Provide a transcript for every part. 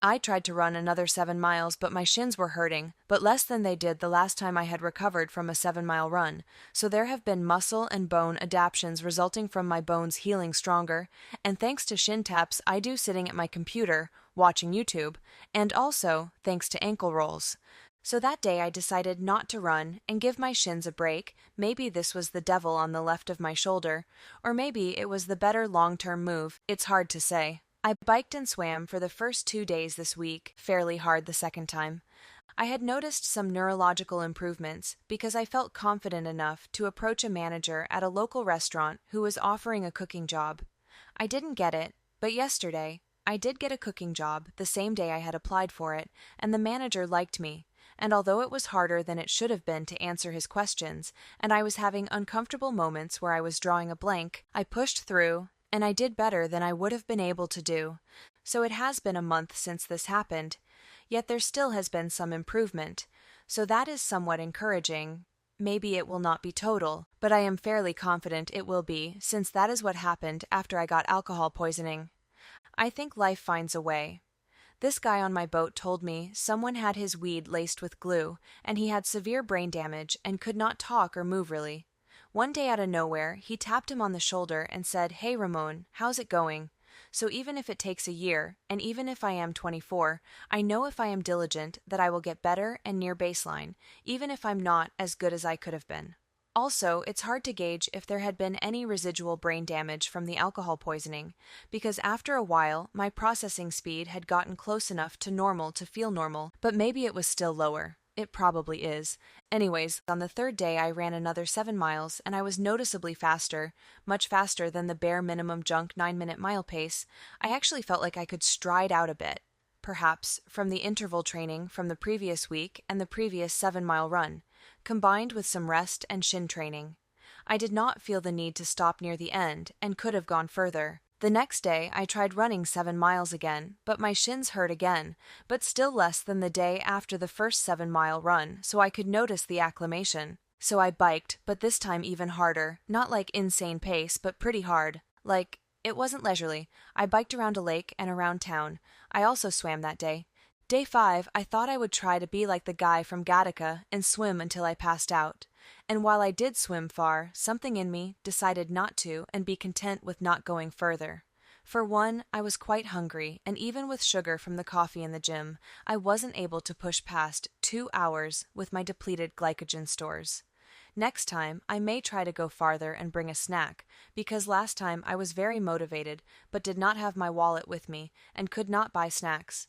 I tried to run another 7 miles, but my shins were hurting, but less than they did the last time I had recovered from a 7 mile run. So there have been muscle and bone adaptations resulting from my bones healing stronger, and thanks to shin taps I do sitting at my computer, watching YouTube, and also thanks to ankle rolls. So that day I decided not to run and give my shins a break. Maybe this was the devil on the left of my shoulder, or maybe it was the better long-term move. It's hard to say. I biked and swam for the first 2 days this week, fairly hard the second time. I had noticed some neurological improvements because I felt confident enough to approach a manager at a local restaurant who was offering a cooking job. I didn't get it, but yesterday, I did get a cooking job the same day I had applied for it, and the manager liked me. And although it was harder than it should have been to answer his questions, and I was having uncomfortable moments where I was drawing a blank, I pushed through, and I did better than I would have been able to do. So it has been a month since this happened, yet there still has been some improvement. So that is somewhat encouraging. Maybe it will not be total, but I am fairly confident it will be, since that is what happened after I got alcohol poisoning. I think life finds a way. This guy on my boat told me someone had his weed laced with glue, and he had severe brain damage and could not talk or move really. One day out of nowhere, he tapped him on the shoulder and said, "Hey Ramon, how's it going?" So even if it takes a year, and even if I am 24, I know if I am diligent that I will get better and near baseline, even if I'm not as good as I could have been. Also, it's hard to gauge if there had been any residual brain damage from the alcohol poisoning, because after a while, my processing speed had gotten close enough to normal to feel normal, but maybe it was still lower. It probably is. Anyways, on the third day I ran another 7 miles, and I was noticeably faster, much faster than the bare minimum junk 9-minute mile pace. I actually felt like I could stride out a bit, perhaps from the interval training from the previous week and the previous 7 mile run, combined with some rest and shin training. I did not feel the need to stop near the end and could have gone further. The next day, I tried running 7 miles again, but my shins hurt again, but still less than the day after the first 7 mile run, so I could notice the acclimation. So I biked, but this time even harder, not like insane pace, but pretty hard. Like, it wasn't leisurely. I biked around a lake and around town. I also swam that day. Day 5, I thought I would try to be like the guy from Gattaca and swim until I passed out. And while I did swim far, something in me decided not to and be content with not going further. For one, I was quite hungry, and even with sugar from the coffee in the gym, I wasn't able to push past 2 hours with my depleted glycogen stores. Next time, I may try to go farther and bring a snack, because last time I was very motivated but did not have my wallet with me and could not buy snacks.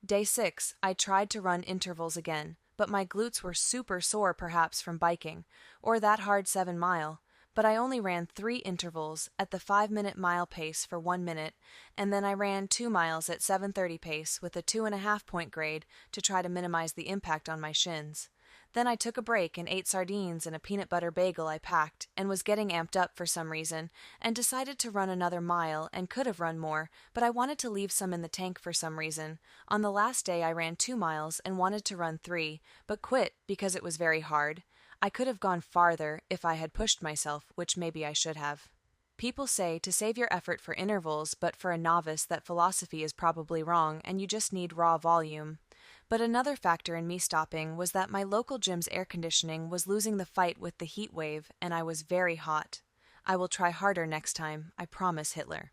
Day 6, I tried to run intervals again, but my glutes were super sore perhaps from biking, or that hard 7 mile, but I only ran 3 intervals at the 5-minute mile pace for 1 minute, and then I ran 2 miles at 7:30 pace with a 2.5-point grade to try to minimize the impact on my shins. Then I took a break and ate sardines and a peanut butter bagel I packed and was getting amped up for some reason and decided to run another mile and could have run more, but I wanted to leave some in the tank for some reason. On the last day I ran 2 miles and wanted to run 3, but quit because it was very hard. I could have gone farther if I had pushed myself, which maybe I should have. People say to save your effort for intervals, but for a novice that philosophy is probably wrong and you just need raw volume. But another factor in me stopping was that my local gym's air conditioning was losing the fight with the heat wave, and I was very hot. I will try harder next time, I promise, Hitler.